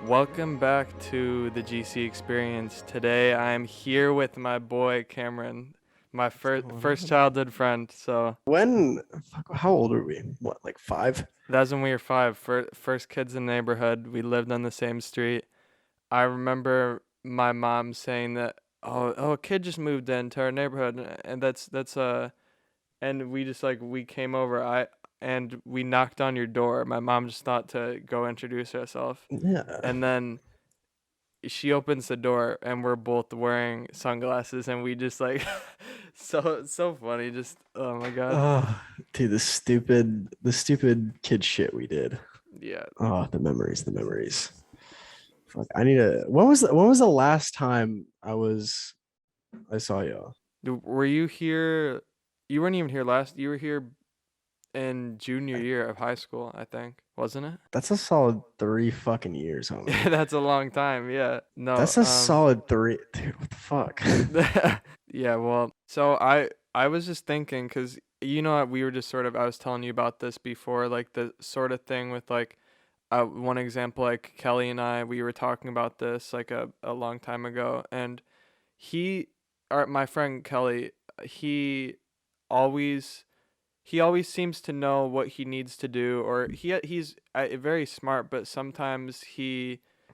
Welcome back to the GC Experience. Today I'm here with my boy Cameron, my What's going first on? childhood friend. So How old are we? What, like five? that was when we were five, first kids in the neighborhood. We lived on the same street. I remember my mom saying that, oh, a kid just moved into our neighborhood, and and we just we came over. And we knocked on your door. My mom just thought to go introduce herself, Yeah. and then she opens the door and we're both wearing sunglasses and we just so funny, just oh my god. Oh, dude, the stupid kid shit we did. Yeah. Oh, the memories, the memories. Fuck, I need to. When was the last time I saw y'all? Were you here? You weren't even here last. You were here in junior I, year of high school, I think, wasn't that's a solid 3 fucking years, it? homie. That's a long time. Yeah, no, That's a solid three, dude. What the fuck? yeah, well, so I was just thinking, cuz we were just sort of, I was telling you about this before, like the sort of thing with one example, like Kelly and we were talking about this like a long time ago, and he, my friend Kelly, he always he always seems to know what he needs to do, or he's very smart, but sometimes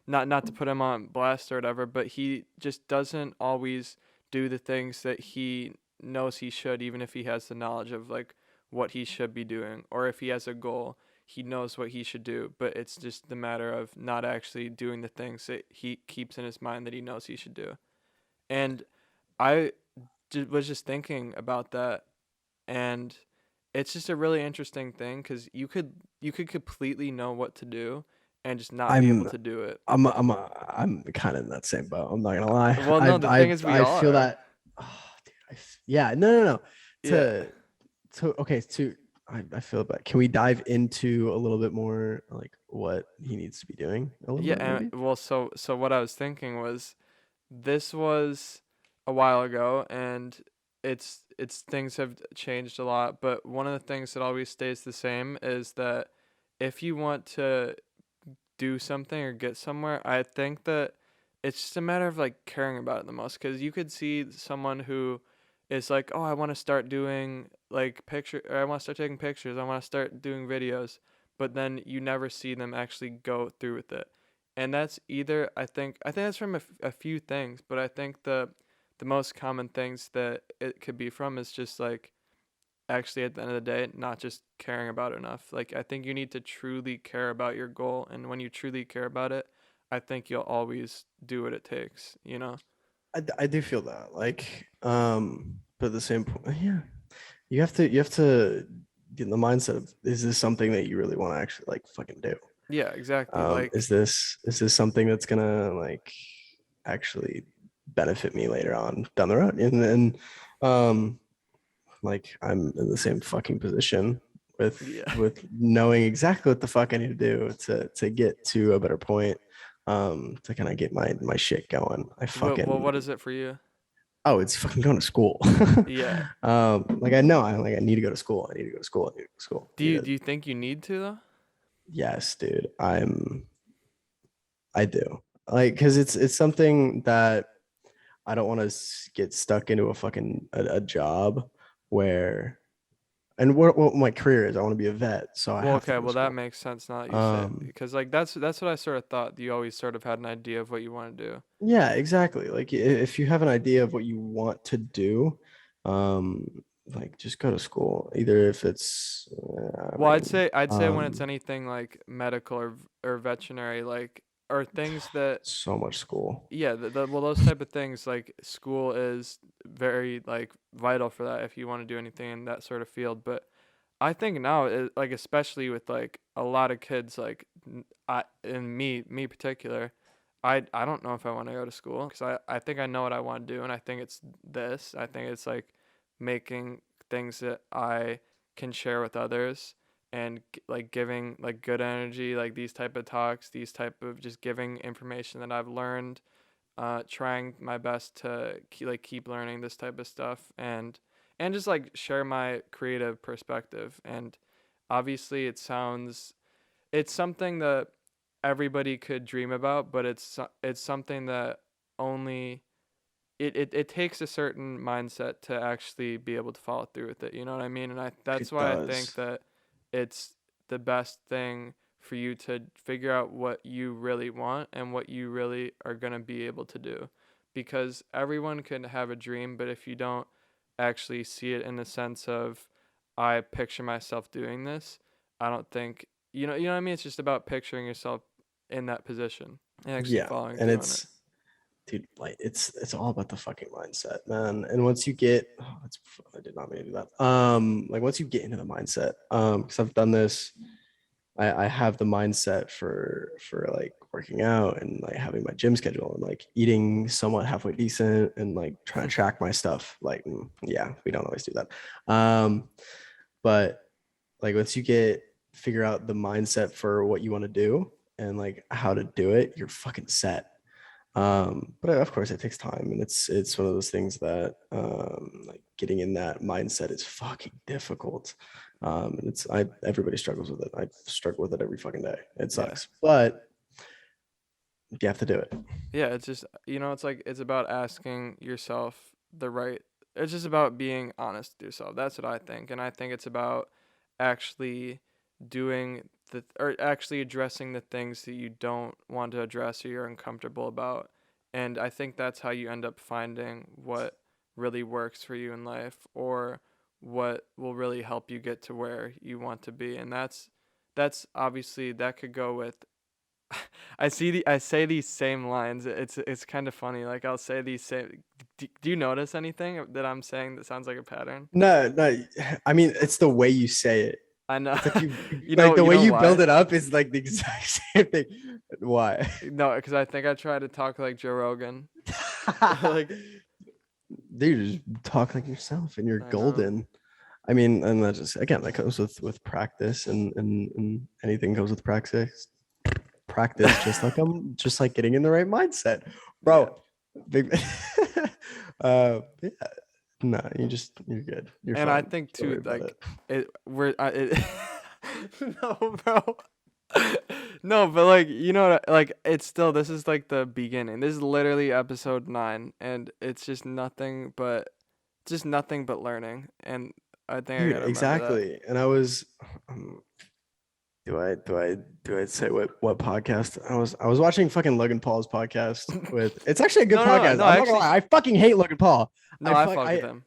not to put him on blast or whatever, but he just doesn't always do the things that he knows he should, even if he has the knowledge of like what he should be doing, or if he has a goal, he knows what he should do, but it's just the matter of not actually doing the things that he keeps in his mind that he knows he should do. And I was just thinking about that, and it's just a really interesting thing because you could completely know what to do and just not be able I'm to do it. I'm kind of in that same boat. I'm not gonna lie. Well, I no, the thing I is we I all feel are. that. Oh, dude, yeah. No. Yeah. To okay. I feel bad. Can we dive into a little bit more like what he needs to be doing a little Yeah, bit and maybe? well, so what I was thinking was, this was a while ago, and it's things have changed a lot, but one of the things that always stays the same is that if you want to do something or get somewhere, I think that it's just a matter of like caring about it the most. Because you could see someone who is like, oh, I want to start doing like or I want to start taking pictures, I want to start doing videos, but then you never see them actually go through with it. And that's either, I think that's from a few things, but I think the most common things that it could be from is just like, actually at the end of the day, not just caring about it enough. Like, I think you need to truly care about your goal, and when you truly care about it, I think you'll always do what it takes. I do feel that but at the same point, yeah, you have to get in the mindset of, is this something that you really want to actually like fucking do? Yeah, exactly. Is this something that's gonna like actually benefit me later on down the road? And then um like I'm in the same fucking position with Yeah. with knowing exactly what the fuck I need to do to get to a better point, to kind of get my shit going. I Well, fucking what is it for you? Oh, it's fucking going to school. Yeah. Like I know I need to go to school. I need to go to school. I need to go to school. Do you think you need to though? Yes, dude. I do. Like, because it's something that I don't want to get stuck into a job where, and what my career is. I want to be a vet, so I Well, have to okay. go to Well, that school. makes sense now that you say it, Um, because like that's what I sort of thought. You always sort of had an idea of what you want to do. yeah, exactly. Like if you have an idea of what you want to do, like just go to school. Either if it's, I Well, mean, I'd say when it's anything like medical or veterinary, like, or things that, so much school. yeah, well, those type of things, like school is very like vital for that if you want to do anything in that sort of field. But I think now, like especially with like a lot of kids, like I and me particular, I don't know if I want to go to school because I think I know what I want to do, and I think it's this. I think it's like making things that I can share with others, and like giving like good energy, like these type of talks, these type of just giving information that I've learned, trying my best to keep learning this type of stuff, and just like share my creative perspective. And obviously it's something that everybody could dream about, but it's something that only it takes a certain mindset to actually be able to follow through with it. You know what I mean? And that's It why I think does. that it's the best thing for you to figure out what you really want and what you really are going to be able to do. Because everyone can have a dream, but if you don't actually see it in the sense of I picture myself doing this, I don't think you know what I mean? It's just about picturing yourself in that position and actually Yeah, following and through on it. it's dude, like it's all about the fucking mindset, man. And once you get, I did not mean to do that. Like once you get into the mindset, because I've done this, I have the mindset for like working out and like having my gym schedule and like eating somewhat halfway decent and like trying to track my stuff. Like, yeah, we don't always do that. But like once you get figure out the mindset for what you want to do and like how to do it, you're fucking set. But of course it takes time, and it's one of those things that like getting in that mindset is fucking difficult. And it's I everybody struggles with it. I struggle with it every fucking day. It Yeah. sucks, but you have to do it. Yeah, it's just it's like it's about asking yourself the right it's just about being honest with yourself. That's what I think. And I think it's about actually doing or actually addressing the things that you don't want to address or you're uncomfortable about. And I think that's how you end up finding what really works for you in life or what will really help you get to where you want to be. And that's obviously that could go with I say these same lines. It's kind of funny. Like I'll say these same. Do you notice anything that I'm saying that sounds like a pattern? No, no. I mean, it's the way you say it. I know. It's like you you like know. the You way know you build why? it up is like the exact same thing. Why? No, because I think I try to talk like Joe Rogan. Like Dude, just talk like yourself and you're I know. golden. I mean, and that just again that comes with practice and anything comes with practice, just like getting in the right mindset, Yeah, bro. Big, yeah, no, you're good. You're and I fine. think Don't too, worry about like it. no, bro. No, but like like it's still this is like the beginning. This is literally episode 9, and it's just nothing but learning. And I think I Dude, gotta remember that. exactly. And I was um, do I say what podcast? I was watching fucking Logan Paul's podcast with it's actually a good No, no, no, podcast. no. I'm not gonna Actually, lie, I fucking hate Logan Paul. no. I fuck with I him.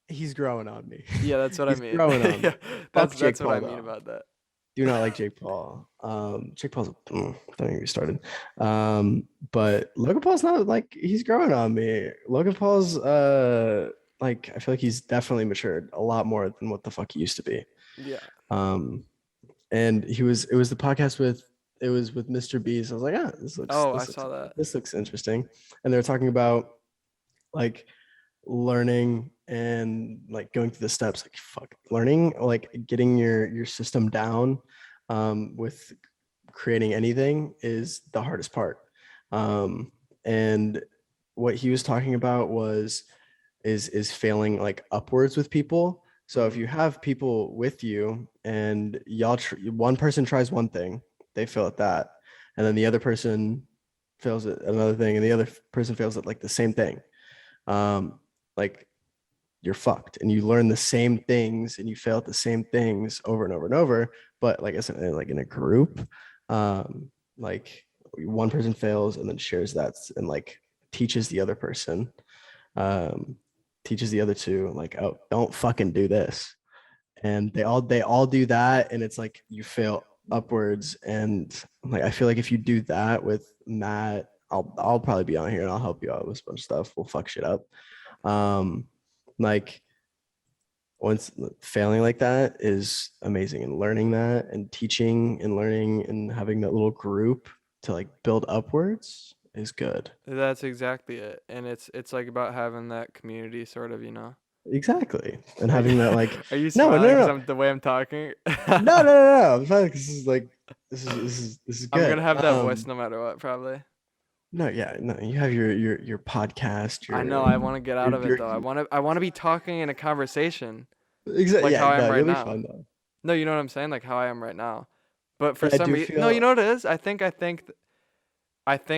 he's growing on me. Yeah, that's what I He's mean. growing on Yeah, me. Fuck that's Jake what I Paul mean though. about that. Do not like Jake Paul. Jake Paul's don't even get started. But Logan Paul's not like he's growing on me. Logan Paul's like I feel like he's definitely matured a lot more than what the fuck he used to be. Yeah. Um, and it was the podcast with it was with Mr. Beast. I was like, Oh, I saw that. this looks interesting. And they're talking about like learning and like going through the steps like fuck learning like getting your system down with creating anything is the hardest part and what he was talking about was is failing like upwards with people. So if Mm, you have people with you and one person tries one thing, they fail at that, and then the other person fails at another thing, and the other person fails at like the same thing. Like you're fucked, and you learn the same things and you fail at the same things over and over and over. But like I said, like in a group, like one person fails and then shares that and like teaches the other person um, teaches the other two like, oh, don't fucking do this, and they all do that, and it's like you fail upwards. And like I feel like if you do that with Matt, I'll probably be on here and I'll help you out with a bunch of stuff. We'll fuck shit up. Um, like once failing like that is amazing, and learning that and teaching and learning and having that little group to like build upwards is good. that's exactly it. And it's like about having that community sort of. Exactly. And Are you having that like are you no, no, smiling because no, I'm the way I'm talking? no, no, no, no. In fact, this is like this is I'm gonna good. have that voice no matter what, probably. No, yeah, no. You have your podcast, I know I want to get out of it your though. I want to be talking in a conversation exactly. like Yeah, how I am no, right you'll be now. fine though. No, you know what I'm saying? Like how I am right now. But for And I some do reason, no, you feel know what it is? I think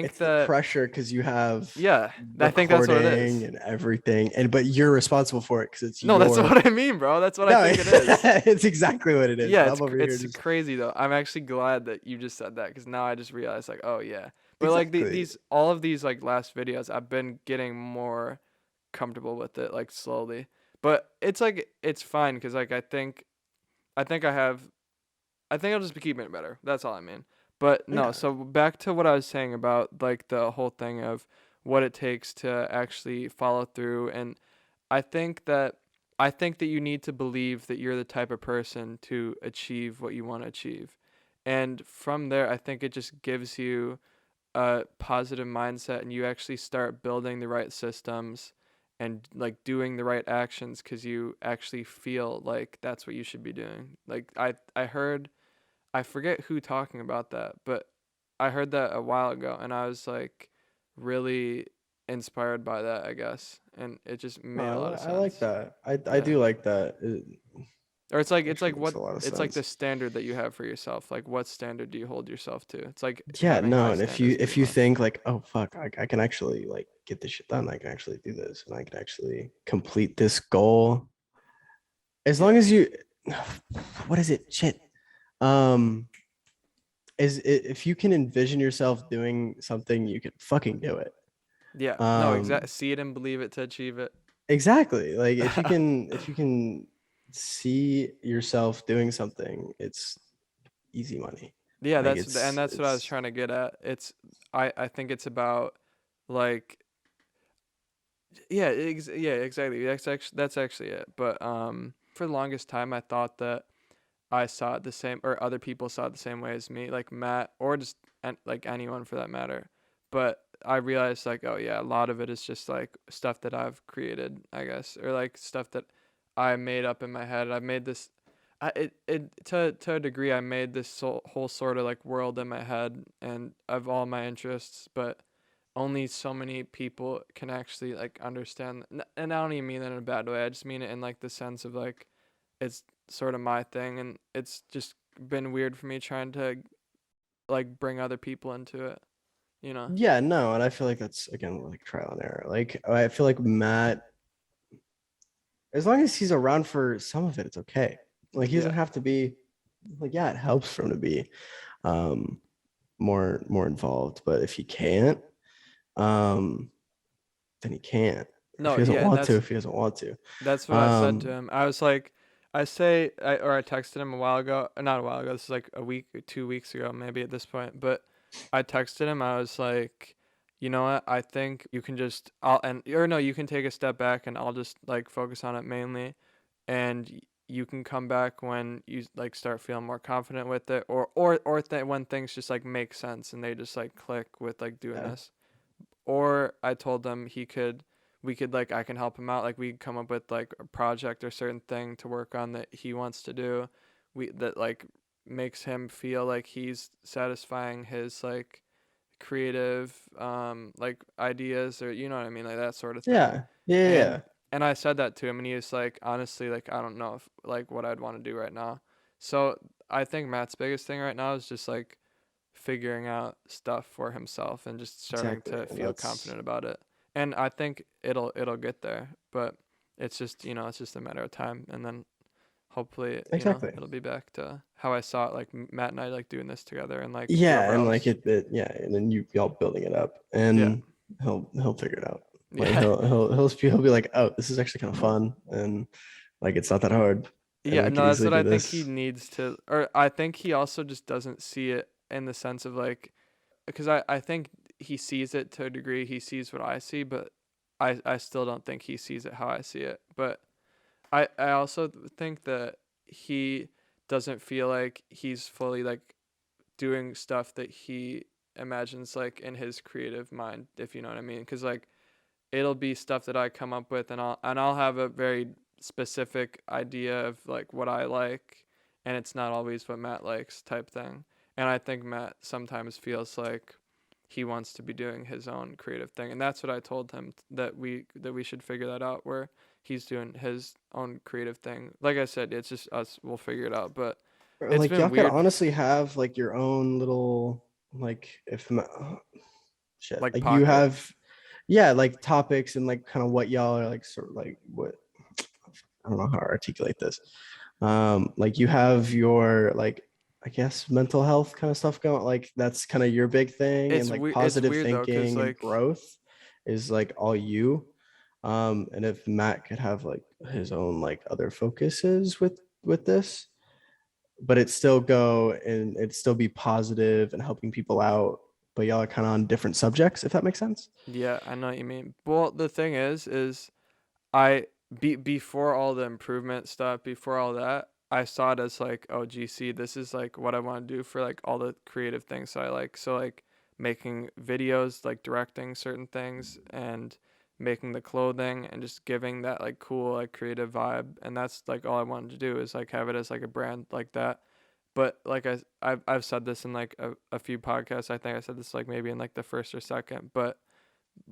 it's the that, pressure because you have yeah, I think that's what it recording is. and everything, and but you're responsible for it because it's No, that's your. what I mean, bro. That's what I No, think it is. it's exactly what it is. Yeah, But I'm over here it's just crazy though. I'm actually glad that you just said that because now I just realized like, oh yeah. But like exactly. these all of these like last videos, I've been getting more comfortable with it like slowly. But it's like it's fine because like I think I have I think I'll just be keeping it better. That's all I mean. But no, Yeah. so back to what I was saying about like the whole thing of what it takes to actually follow through. And I think that I think that you need to believe that you're the type of person to achieve what you want to achieve. And from there, I think it just gives you a positive mindset and you actually start building the right systems and like doing the right actions cuz you actually feel like that's what you should be doing. Like I heard I forget who talking about that, but I heard that a while ago and I was like really inspired by that, I guess. And it just No, made a lot of I like sense. that. I Yeah. do like that. It Or it's actually like makes what a lot of it's like the sense. standard that you have for yourself. Like what standard do you hold yourself to? It's like Yeah, having no, high and standards pretty if you much. think like, oh fuck, I can actually like get this shit done. I can actually do this, and I can actually complete this goal. As long Yeah. as you, what is it? Shit. Um, if you can envision yourself doing something, you can fucking do it. Yeah. No, exact Um, see it and believe it to achieve it. exactly. Like if you can see yourself doing something, it's easy money. Yeah, Like and that's what I was it's trying to get at. I think it's about like yeah, exactly. That's actually it. But for the longest time I thought that I saw it the same or other people saw it the same way as me, like Matt or just like anyone for that matter. But I realized like oh yeah, a lot of it is just like stuff that I've created, I guess, or like stuff that I made up in my head. I've made this it to a degree I made this whole sort of like world in my head and of all my interests, but only so many people can actually like understand and I don't even mean that in a bad way. I just mean it in like the sense of like it's sort of my thing and it's just been weird for me trying to like bring other people into it, you know. yeah, no, and I feel like that's again like trial and error. Like I feel like Matt, as long as he's around for some of it, it's okay. Like he doesn't Yeah. have to be like, yeah, it helps for him to be um more involved. But if he can't, um, then he can't. If No, he doesn't yeah, and want to, if he doesn't want to. that's what I said to Um, him. I was like I or I texted him a while ago, not a while ago. This is like a week, 2 weeks ago, maybe at this point. But I texted him. I was like, you know what? I think you can just, I'll and or no, you can take a step back, and I'll just like focus on it mainly, and you can come back when you like start feeling more confident with it, when things just like make sense and they just like click with like doing yeah, this. Or I told him we could like I can help him out. Like we come up with like a project or certain thing to work on that he wants to do. That like makes him feel like he's satisfying his like creative like ideas or you know what I mean, like that sort of thing. yeah, yeah, And yeah. I said that to him and he was like, honestly, like I don't know if like what I'd want to do right now. So I think Matt's biggest thing right now is just like figuring out stuff for himself and just starting Exactly. to And feel that's confident about it. And I think it'll get there, but it's just, you know, it's just a matter of time and then hopefully, you know, exactly. it'll be back to how I saw it like Matt and I like doing this together and like Yeah, whoever and like else. yeah, and then y'all building it up, Yeah. and he'll figure it out. Like Yeah. he'll be like, oh, this is actually kind of fun, and like it's not that hard, and Yeah, we could no, that's easily what do I think he this. needs to or I think he also just doesn't see it in the sense of like because I think he sees it to a degree. He sees what I see, but I still don't think he sees it how I see it. But I also think that he doesn't feel like he's fully like doing stuff that he imagines like in his creative mind, if you know what I mean. Because like it'll be stuff that I come up with, and I'll have a very specific idea of like what I like, and it's not always what Matt likes type thing. And I think Matt sometimes feels like he wants to be doing his own creative thing, and that's what I told him that we should figure that out where he's doing his own creative thing. Like I said, it's just us. We'll figure it out, but. Or, It's like been y'all could weird, honestly have like your own little like if shit like like you pocket. have yeah like topics and like kind of what y'all are like sort of like what I don't know how to articulate this. Like you have your like I guess mental health kind of stuff going like that's kind of your big thing and like It's positive weird though, cause thinking and like growth is like all you. And if Matt could have like his own like other focuses with this, but it still go and it still be positive and helping people out, but y'all are kind of on different subjects, if that makes sense. yeah, I know what you mean. Well, the thing is I before all the improvement stuff, before all that, I saw it as like, oh, GC, this is like what I want to do for like all the creative things I like. So like making videos, like directing certain things and making the clothing and just giving that like cool like creative vibe. And that's like all I wanted to do is like have it as like a brand like that. But like I've said this in like a few podcasts. I think I said this like maybe in like the first or second, but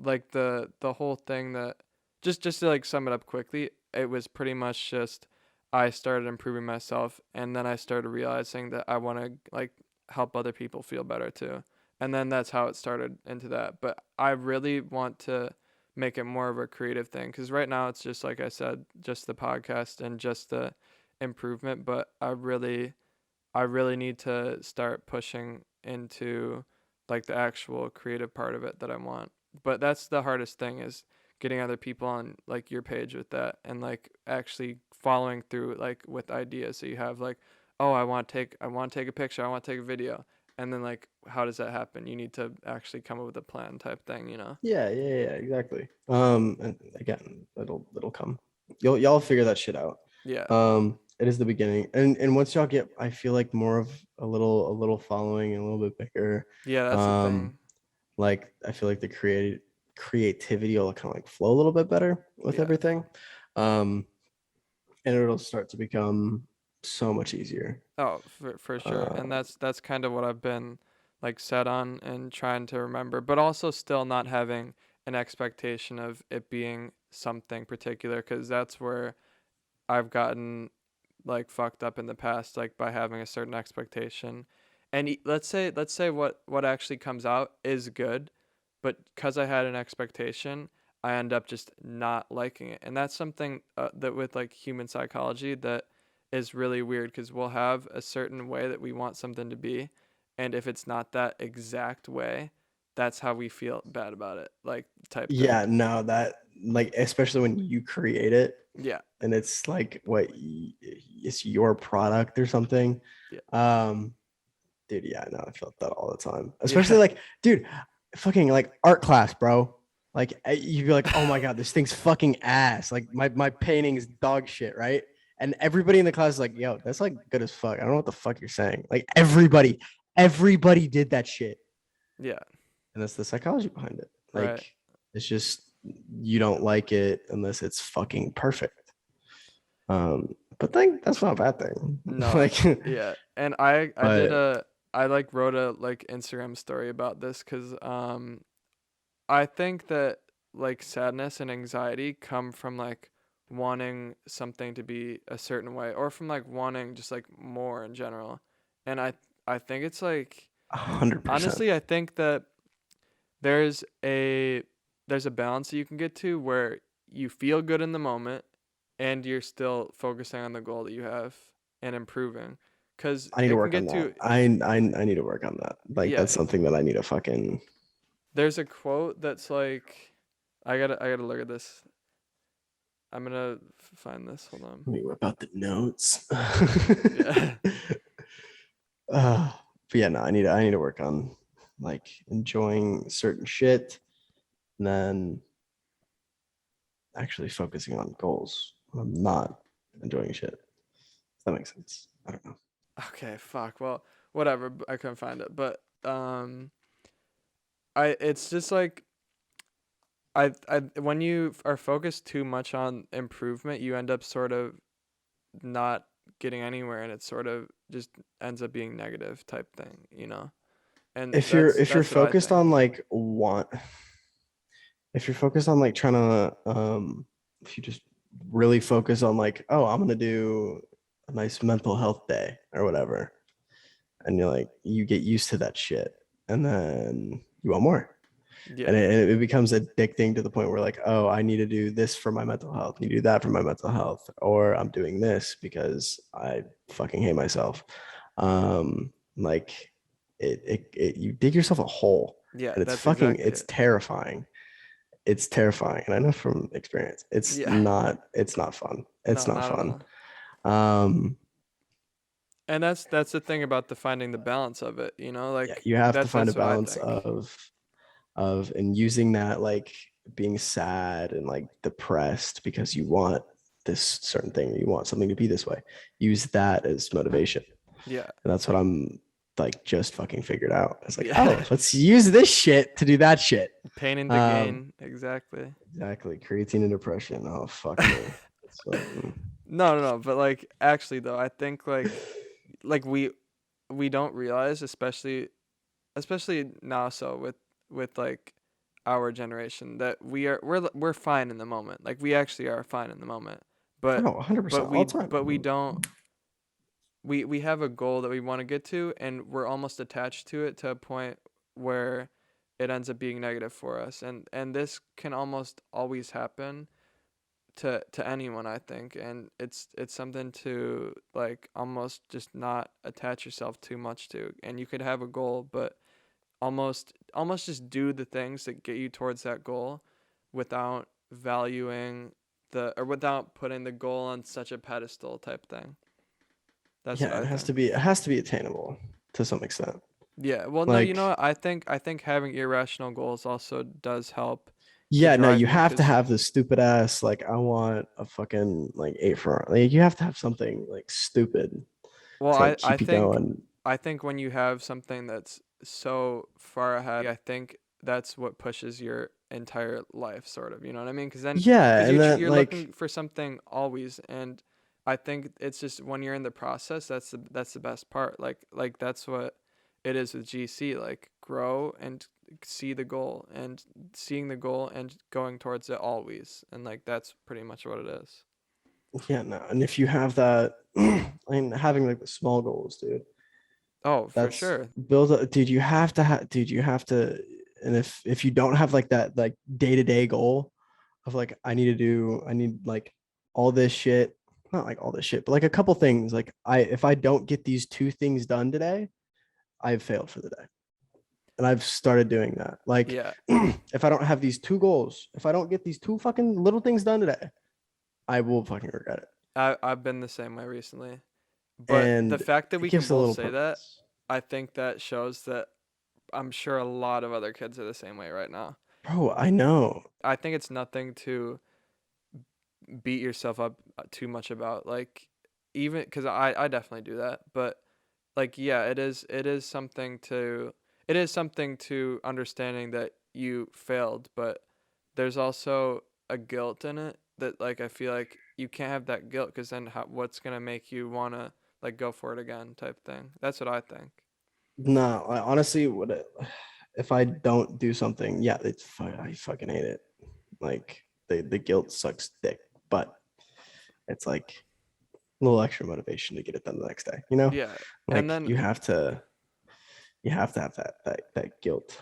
like the whole thing that just to like sum it up quickly, it was pretty much just I started improving myself and then I started realizing that I want to like help other people feel better too. And then that's how it started into that. But I really want to make it more of a creative thing cuz right now it's just like I said, just the podcast and just the improvement, but I really need to start pushing into like the actual creative part of it that I want. But that's the hardest thing is getting other people on like your page with that and like actually following through like with ideas. So you have like, oh, I want to take a picture, I want to take a video. And then like how does that happen? You need to actually come up with a plan type thing, you know? Yeah, exactly. And again, it'll come. Y'all figure that shit out. Yeah. It is the beginning, and once y'all get, I feel like more of a little following and a little bit bigger. Yeah, that's the Um, thing. like I feel like the creativity will kind of like flow a little bit better with Yeah. everything. Um, and it'll start to become so much easier. Oh, for sure. Uh, And that's kind of what I've been like set on and trying to remember, but also still not having an expectation of it being something particular because that's where I've gotten like fucked up in the past like by having a certain expectation. And let's say what actually comes out is good, but cuz I had an expectation, I end up just not liking it. And that's something that with like human psychology that is really weird cuz we'll have a certain way that we want something to be, and if it's not that exact way, that's how we feel bad about it, like type thing. yeah, no, that like especially when you create it Yeah. and it's like it's your product or something. Yeah. Um, dude, yeah, no, I felt that all the time. Especially Yeah. like, dude, fucking like art class, bro. Like you'd be like, oh my god, this thing's fucking ass. Like my painting's dog shit, right? And everybody in the class is like, yo, that's like good as fuck. I don't know what the fuck you're saying. Like everybody did that shit. Yeah. And that's the psychology behind it. Right. Like it's just you don't like it unless it's fucking perfect. But then that's not a bad thing. No, Like, yeah, and I did but a I like wrote a like Instagram story about this because I think that like sadness and anxiety come from like wanting something to be a certain way or from like wanting just like more in general, and I think it's like 100%. honestly I think that there's a there's a balance that you can get to where you feel good in the moment and you're still focusing on the goal that you have and improving because I need to it can work on get that. to I need to work on that. Like yeah. that's something that I need to fucking There's a quote that's like I gotta look at this. I'm gonna find this. Hold on. let me whip out the notes. Yeah. But yeah, no, I need to work on like enjoying certain shit and then actually focusing on goals. I'm not enjoying shit. Does that make sense? I don't know. Okay, fuck. Well, whatever. I couldn't find it, but I it's just like I when you are focused too much on improvement, you end up sort of not getting anywhere, and it sort of just ends up being negative type thing, you know. And If you're that's what I focused think. on like want if you're focused on like trying to if you just really focus on like, oh, I'm gonna do a nice mental health day or whatever, and you're like, you get used to that shit, and then you want more, and Yeah. it becomes addicting to the point where like, oh, I need to do this for my mental health, you do that for my mental health, or I'm doing this because I fucking hate myself. Like you dig yourself a hole, Yeah, and that's exactly it's it. terrifying. It's terrifying, and I know from experience, Yeah. it's not fun. It's No, not not at fun. all. Um, And that's the thing about the finding the balance of it, you know? yeah, Like you have to find a that's what I balance think. of and using that, like being sad and like depressed because you want this certain thing, you want something to be this way. Use that as motivation, Yeah. and that's what I'm like just fucking figured out. It's like, Yeah. oh, let's use this shit to do that shit. Pain into Um, gain, exactly. exactly. Creatine and depression. Oh fuck me. It's fucking No, no, no, but like actually though, I think like we don't realize, especially now, so with like our generation, that we're fine in the moment. Like we actually are fine in the moment. But oh, 100% all the but we time. don't we have a goal that we want to get to, and we're almost attached to it to a point where it ends up being negative for us. And this can almost always happen to anyone, I think. And it's something to like almost just not attach yourself too much to. And you could have a goal, but almost just do the things that get you towards that goal without valuing the or without putting the goal on such a pedestal type thing. That's what Yeah, I think. it has to be attainable to some extent. Yeah, well, no, you know Like, what? I think having irrational goals also does help to yeah, no, drive you you, have to cause have this stupid ass, like, I want a fucking like eight for like you have to have something like stupid well, to like I keep you think going. I think when you have something that's so far ahead, I think that's what pushes your entire life, sort of. You know what I mean? Yeah, Because and then you're like looking for something always, and I think it's just when you're in the process, that's the best part. Like that's what it is with GC. Like grow and see the goal, and seeing the goal and going towards it always, and like that's pretty much what it is. yeah, no, and if you have that, I mean, having like the small goals, dude, Oh, for that's sure. build up, dude. You have to have, dude. You have to, and if you don't have like that like day to day goal of like I need like all this shit, not like all this shit, but like a couple things. Like if I don't get these two things done today, I've failed for the day, and I've started doing that. Like Yeah, if I don't have these two goals, if I don't get these two fucking little things done today, I will fucking regret it. I've been the same way recently. But the And fact that it we can gives a both little say that, purpose. I think that shows that I'm sure a lot of other kids are the same way right now. Bro, I know. I think it's nothing to beat yourself up too much about. Like, even because I definitely do that. But, like, yeah, it is something to understanding that you failed, but there's also a guilt in it that, like, I feel like you can't have that guilt because then what's going to make you want to, like, go for it again type thing. That's what I think. No, I honestly would if I don't do something, yeah, I fucking hate it. Like the guilt sucks dick, but it's like a little extra motivation to get it done the next day, you know? Yeah. And Like then, you have to have that guilt,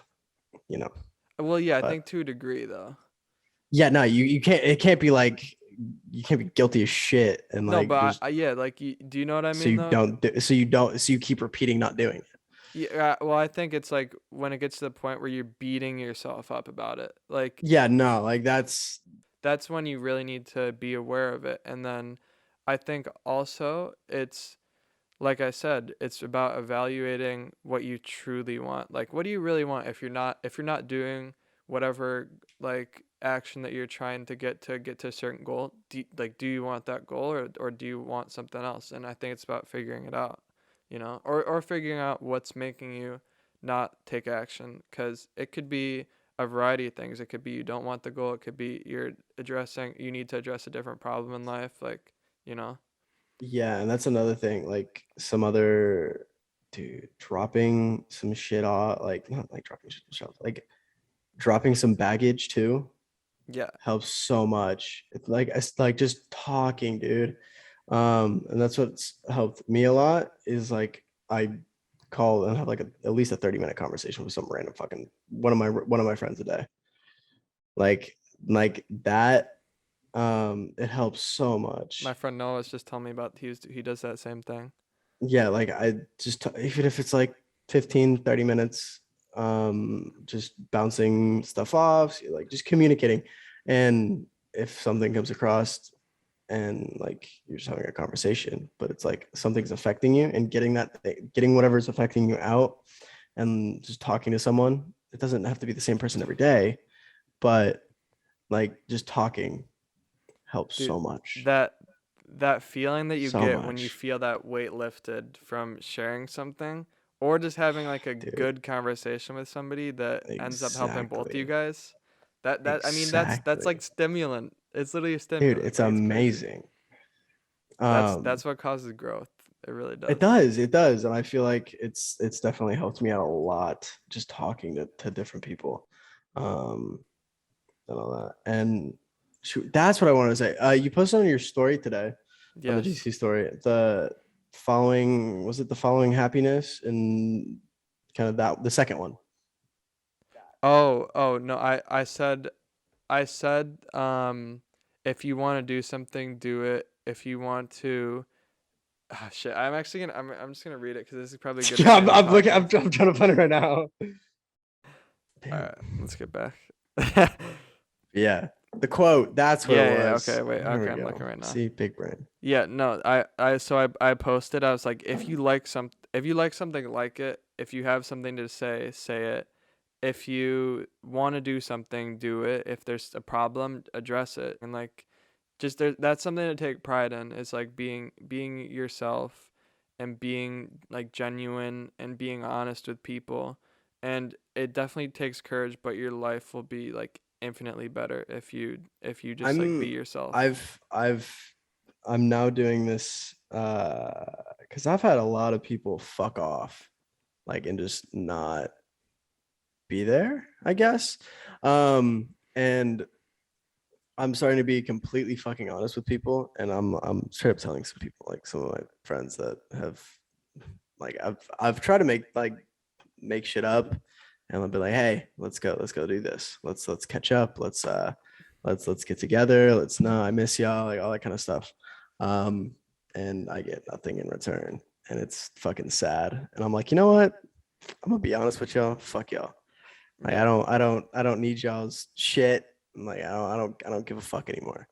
you know. well, yeah, I But think to a degree, though. yeah, no, you can't it can't be like you can't be guilty as shit and No, like but just yeah, like, do you know what I mean, though? so you keep repeating not doing it. Yeah, well, I think it's like when it gets to the point where you're beating yourself up about it. Like Yeah, no, like that's when you really need to be aware of it. And then I think also it's like I said, it's about evaluating what you truly want. Like what do you really want if you're not doing whatever like action that you're trying to get to a certain goal? Do you want that goal or do you want something else? And I think it's about figuring it out, you know, or figuring out what's making you not take action because it could be a variety of things. It could be you don't want the goal. It could be you need to address a different problem in life, like, you know. Yeah, and that's another thing. Like some other dude dropping some shit off, like not like dropping shit off, like dropping some baggage too Yeah. helps so much. It's like just talking, dude. And that's what's helped me a lot is like I call and have like at least a 30-minute conversation with some random fucking one of my friends a day. Like like that it helps so My much. friend Noah was just telling me about he does that same thing. Yeah, like I just even if it's like 15-30 minutes, just bouncing stuff off, like just communicating. And if something comes across and like you're just having a conversation, but it's like something's affecting you and getting whatever's affecting you out and just talking to someone. It doesn't have to be the same person every day, but like just talking helps Dude, so much. that that feeling that you So get when you much. feel that weight lifted from sharing something or just having like a Dude, good conversation with somebody that ends up helping both of you exactly. guys. That I mean that's like Exactly. stimulant. It's literally a Dude, stimulant. it's Like it's crazy. amazing. That's Um, what causes growth. It really it does. does, it does. And I feel like it's definitely helped me out a lot just talking to different people. Um, and all that. And shoot, that's what I wanted to say. You posted on your story today on the Yes. GC story. The following was it the following happiness and kind of that the second one. Oh no, I said if you want to do something, do it. If you want to ah, shit, I'm just gonna read it because this is probably a good way to I'm, end the I'm looking. podcast. I'm trying to find it right now. All Damn. right, let's get back. Yeah, the quote. That's what it Yeah. Okay. was. Wait. Here Okay. we I'm go. looking right now. See, big brain. Yeah. No. I posted. I was like, if you like something, like it. If you have something to say, say it. If you want to do something, do it. If there's a problem, address it. And like, just there, that's something to take pride in. Is like being yourself, and being like genuine and being honest with people. And it definitely takes courage, but your life will be like infinitely better if you just like be I'm. yourself. I've. I'm now doing this because I've had a lot of people fuck off, like, and just not be there, I guess. And I'm starting to be completely fucking honest with people, and I'm straight up telling some people, like some of my friends that have, like, I've tried to make shit up, and I'll be like, hey, let's go do this, let's catch up, let's get together, let's no, I miss y'all, like all that kind of stuff, um, and I get nothing in return, and it's fucking sad, and I'm like, you know what, I'm gonna be honest with y'all, fuck y'all. Like Yeah. I don't need y'all's shit. Like I don't give a fuck anymore.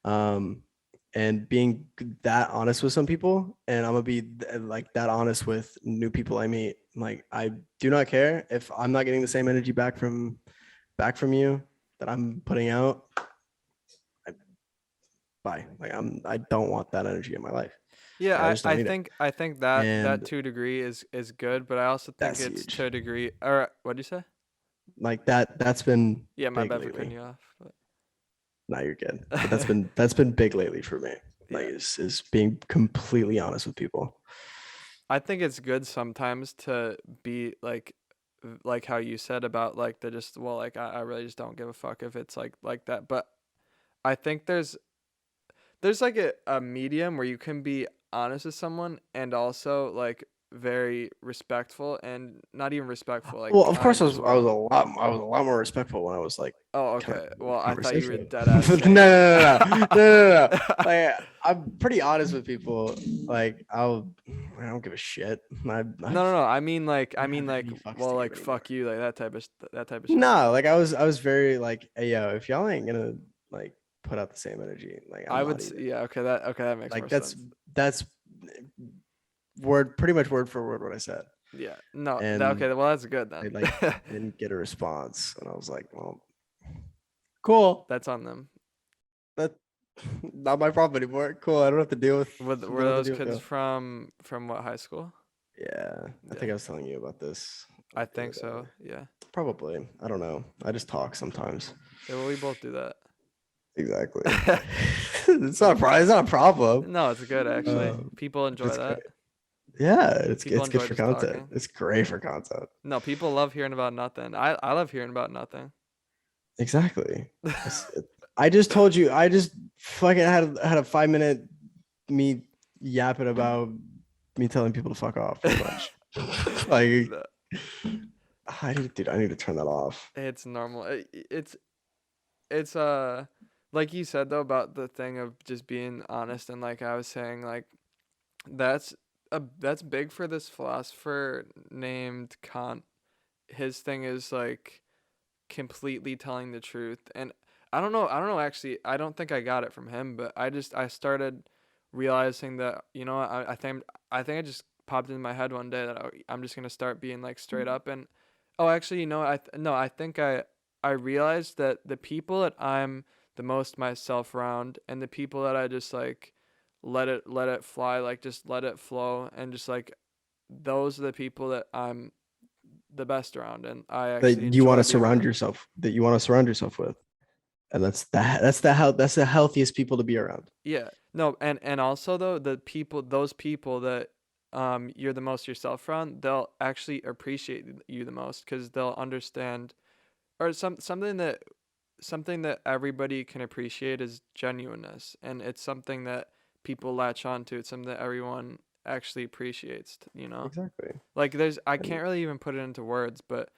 Um, and being that honest with some people, and I'm gonna be like that honest with new people I meet. Like I do not care if I'm not getting the same energy back from you that I'm putting out. I, bye. Like I don't want that energy in my life. Like I Yeah, just don't need it. I think that that And to a degree is good, but I also think that's it's huge. to a degree. Or what do you say? Like that's been Yeah, my big bad for cutting lately. you off. Now you're good. But But that's been big lately for me. Like yeah, is being completely honest with people. I think it's good sometimes to be like how you said about like the just well like I really just don't give a fuck if it's like that. But I think there's like a medium where you can be honest with someone and also like very respectful and not even respectful, like Well, of course kind as well. I was a lot more respectful when I was like Oh, kind of okay. Well, I thought you were conversation. dead ass No, saying it. no, no, no, no, no, no, no. Like I'm pretty honest with people. Like I don't give a shit. No. I I don't mean have like, any fucks well, to give like anymore. fuck you, like that type of shit. No, like I was very like, hey yo, if y'all ain't gonna like put out the same energy, like I'm not even. Yeah, okay, that makes more Like sense. that's word pretty much word for word what I said. Yeah, no, that And okay. Well, that's good I then. like didn't get a response. And I was like, well, cool. That's on them. That's not my problem anymore. Cool. I don't have to deal with Were don't have to those deal with kids you. from what high school? Yeah. I Yeah, think I was telling you about this I like the other think day. so. Yeah. Probably. I don't know. I just talk sometimes. Yeah, well, we both do that. Exactly. It's not a problem. No, it's good actually. Um, People enjoy it's great. that. Yeah, People it's good enjoy for just content. talking. It's great for content. No, people love hearing about nothing. I love hearing about nothing. Exactly. It's- I just told you. I just fucking had a 5 minute me yapping about me telling people to fuck off pretty much. Like No, I need to turn that off. it's normal. It's like you said though about the thing of just being honest, and like I was saying, like that's that's big for this philosopher named Kant. His thing is like completely telling the truth. And I don't know actually, I don't think I got it from him, but I started realizing that, I think I just popped in my head one day that I'm just going to start being like straight up. And oh, actually, no, I think I realized that the people that I'm the most myself around, and the people that I just like let it fly, like just let it flow, and just like those are the people that I'm the best around, and I actually That you want enjoy to being surround around. yourself that you want to surround yourself with. And that's the healthiest people to be around. Yeah. No, and also though, those people that you're the most yourself around, they'll actually appreciate you the most, because they'll understand, or something that everybody can appreciate is genuineness, and it's something that people latch on to. It's something that everyone actually appreciates, you know? Exactly. Like I And can't really even put it into words, but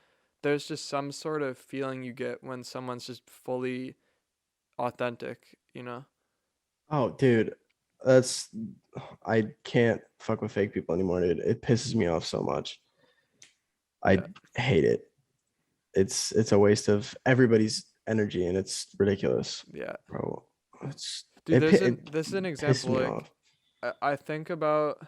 there's just some sort of feeling you get when someone's just fully authentic, you know? oh, dude, that's I can't fuck with fake people anymore, dude. It pisses me off so much. I Yeah. hate it. It's a waste of everybody's energy, and it's ridiculous, Yeah. bro. It's Dude, it this is an pisses example. me Like, off. I think about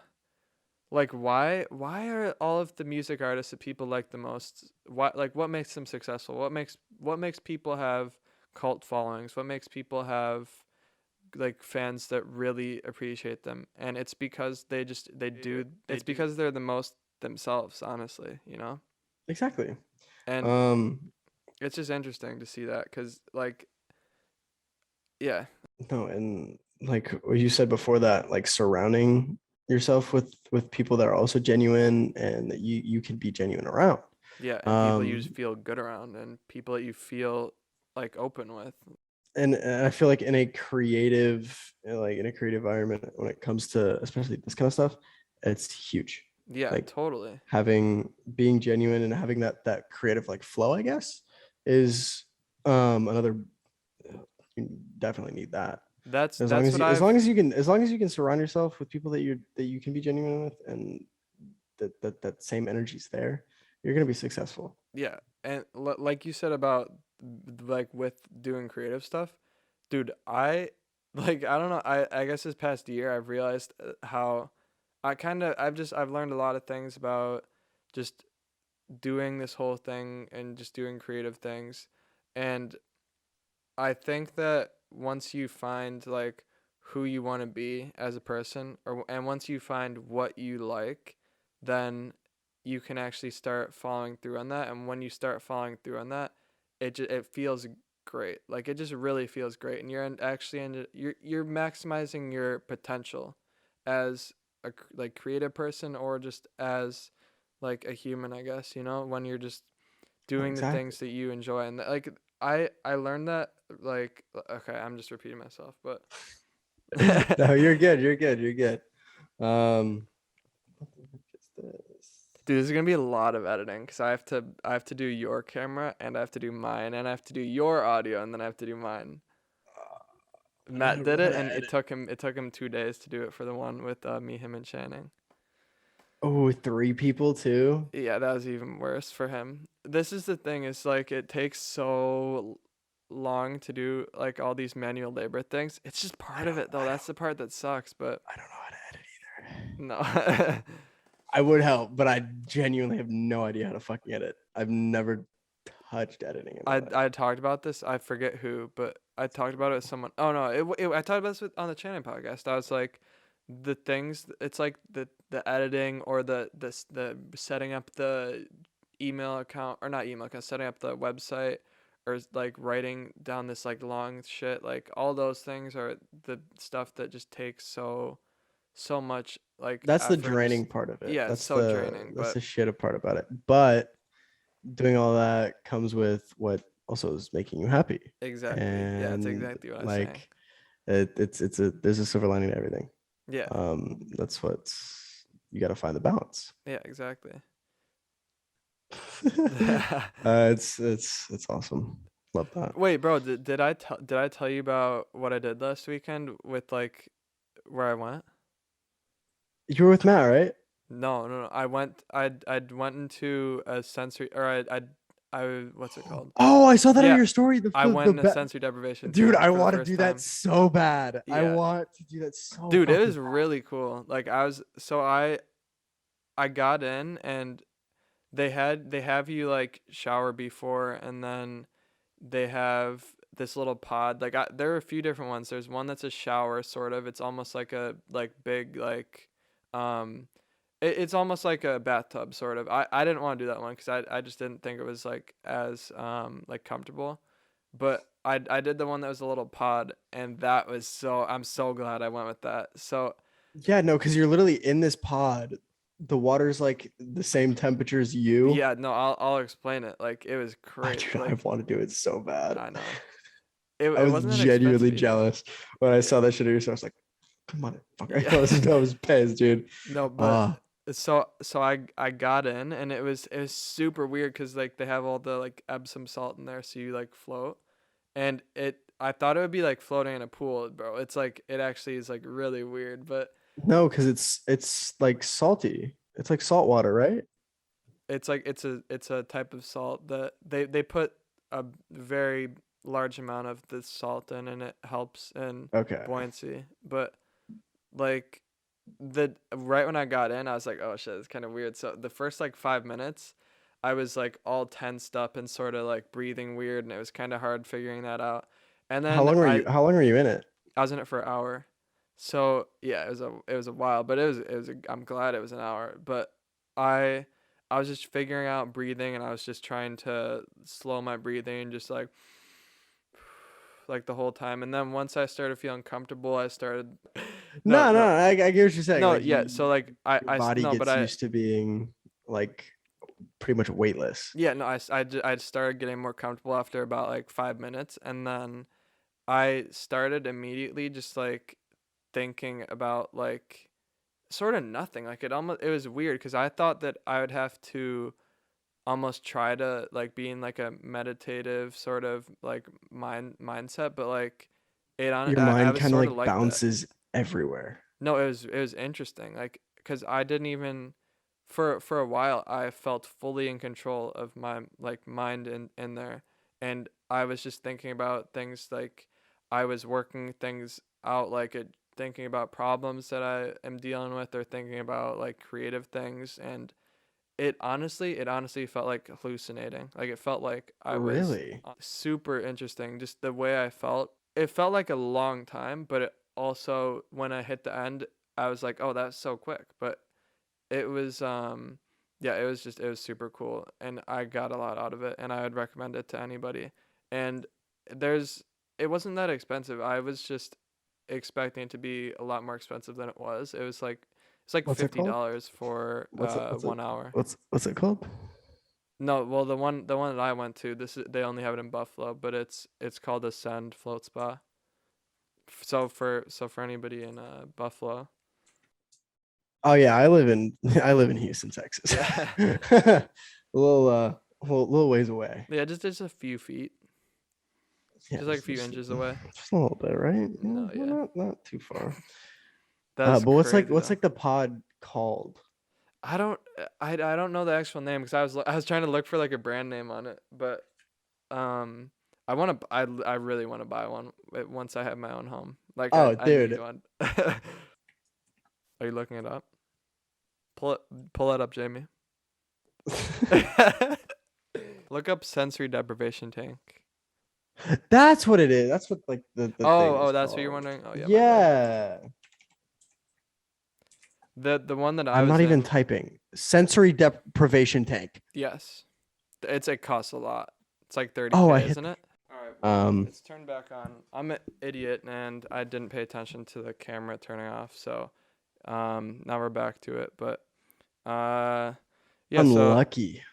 like why are all of the music artists that people like the most, what makes them successful? What makes people have cult followings? What makes people have like fans that really appreciate them? And it's because it's because they're the most themselves, honestly, you know? Exactly. And Um, it's just interesting to see that, cuz like yeah. no, and like what you said before that, like surrounding yourself with people that are also genuine and that you can be genuine around. Yeah, and people you just Um, feel good around, and people that you feel like open with. and I feel like in a in a creative environment, when it comes to especially this kind of stuff, it's huge. Yeah, Like totally. having being genuine and having that creative like flow, I guess, is another. You definitely need that. That's what I've As long as you can surround yourself with people that you can be genuine with, and that same energy's there, you're gonna be successful. yeah, and like you said about like with doing creative stuff, dude, I don't know, I guess this past year I've realized how I've learned a lot of things about just doing this whole thing and just doing creative things. And I think that once you find like who you want to be as a person, and once you find what you like, then you can actually start following through on that. And when you start following through on that, it feels great. Like it just really feels great, and you're maximizing your potential as like creative person, or just as like a human, I guess, when you're just Oh, doing the exactly. things that you enjoy. And like I learned that, like, okay, I'm just repeating myself, but No, you're good. You're good. You're good. What the heck is this? dude, there's gonna be a lot of editing, because I have to do your camera, and I have to do mine, and I have to do your audio, and then I have to do mine. Matt did it, How to and it edit? took him it took him 2 days to do it for the one with me, him, and Channing. Oh, three people too. Yeah, that was even worse for him. This is the thing, is like it takes so long to do like all these manual labor things. It's just part of it though. That's the part that sucks, but I don't know how to edit either. no. I would help, but I genuinely have no idea how to fucking edit. I've never touched editing in my life. I talked about this. I forget who, but I talked about it with someone. Oh no, I talked about this on the Channing podcast. I was like, the things. It's like the editing, or the setting up the email account, or not email account, setting up the website, or like writing down this like long shit. Like all those things are the stuff that just takes so much like That's the effort, and just draining part of it. yeah, it's so draining. That's But the shit part about it. But doing all that comes with what also is making you happy. exactly, yeah, it's And exactly what I was saying. like it's a there's a silver lining to everything. Yeah. That's what's you got to find the balance. Yeah, exactly. It's awesome. Love that. Wait, bro, did I tell you about what I did last weekend with like where I went? You were with Matt, right? No, no, no. I went into a sensory, or I what's it called? Oh, I saw that on Yeah, your story. I went in a sensory deprivation Dude, tank I for the want to first do that time. so bad. I Yeah, want to do that so dude, it fucking was bad. really cool. Like I got in and they have you like shower before, and then they have this little pod. Like there are a few different ones. There's one that's a shower sort of. It's almost like a like big like um it's almost like a bathtub sort of. I didn't want to do that one cuz I just didn't think it was as like comfortable. But I did the one that was a little pod, and that was I'm so glad I went with that. So Yeah, no, because you're literally in this pod. The water's like the same temperature as you. yeah, no, I'll explain it. Like it was Oh, great. dude, I Like want to do it so bad. I know. It I it was wasn't that expensive genuinely either. jealous when I Yeah. saw that shit. So I was like, "Come on, fucker!" Yeah. I was pissed, dude. No, but Ah, so I got in, and it was super weird because like they have all the like Epsom salt in there, so you like float, and I thought it would be like floating in a pool, bro. It's like it actually is like really weird, but no, because it's like salty. It's like salt water, right? it's like it's a type of salt that they put a very large amount of this salt in, and it helps in Okay. buoyancy. But like the right when I got in, I was like, oh shit, it's kind of weird. So the first like 5 minutes, I was like all tensed up and sort of like breathing weird, and it was kind of hard figuring that out. And How then long were you? How long were you in it? I was in it for an hour. So yeah, it was a while, but I'm glad it was an hour. But I I was just figuring out breathing, and I was just trying to slow my breathing and just like the whole time. And then once I started feeling comfortable, I started no, No, no, no, I get what you're saying. no, Like yeah. So like your body no, but gets used to being like pretty much weightless. yeah, no, I started getting more comfortable after about like 5 minutes, and then I started immediately just like thinking about like sort of nothing. Like it was weird because I thought that I would have to almost try to like be in like a meditative sort of like mindset, but like Your I mind was kind of sort of like like that. bounces everywhere. No, it was interesting. Like because I didn't even for a while I felt fully in control of my like mind in there, and I was just thinking about things like I was working things out like thinking about problems that I am dealing with, or thinking about like creative things, and it honestly felt like hallucinating. Like it felt like I was Really? super interesting. Just the way I felt. It felt like a long time, but it also when I hit the end, I was like, "Oh, that was so quick." But it was yeah, it was super cool, and I got a lot out of it, and I would recommend it to anybody. And there's it wasn't that expensive. I was just expecting it to be a lot more expensive than it was. It's like What's it called? $50 for What's it? What's it? 1 hour. What's it called? No, well the one that I went to, they only have it in Buffalo, but it's called Ascend Float Spa. So for anybody in Buffalo. Oh yeah, I live in I live in Houston, Texas. Yeah. A little little ways away. Yeah, just a few feet. Yeah, Just like a few inches away. just a little bit, right? Yeah, No, well, yeah. not too far. That's But crazy what's though. like the pod called? I don't know the actual name because I was trying to look for like a brand name on it, but um I really want to buy one once I have my own home. Like I Oh, I need dude. one. Are you looking it up? Pull it up, Jamie. Look up sensory deprivation tank. That's what it is. That's what like the thing Oh, is that's what you're called. wondering? Oh yeah, my bad. Yeah. The one that I I'm was not even in, typing. Sensory deprivation tank. yes. It costs a lot. It's like Oh, I 30K, hit isn't it? All right, well, um it's turned back on. I'm an idiot and I didn't pay attention to the camera turning off, so now we're back to it. But uh yeah, so unlucky.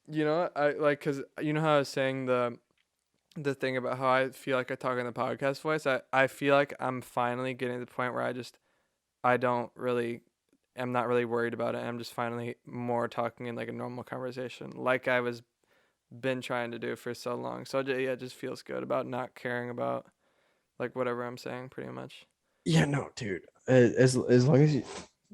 you know what? I like cuz you know how I was saying the thing about how I feel like I talk in the podcast voice. I feel like I'm finally getting to the point where I just I don't really am not really worried about it. I'm just finally more talking in like a normal conversation, like I was been trying to do for so long. So yeah, it just feels good about not caring about like whatever I'm saying, pretty much. Yeah, no, dude. As long as you,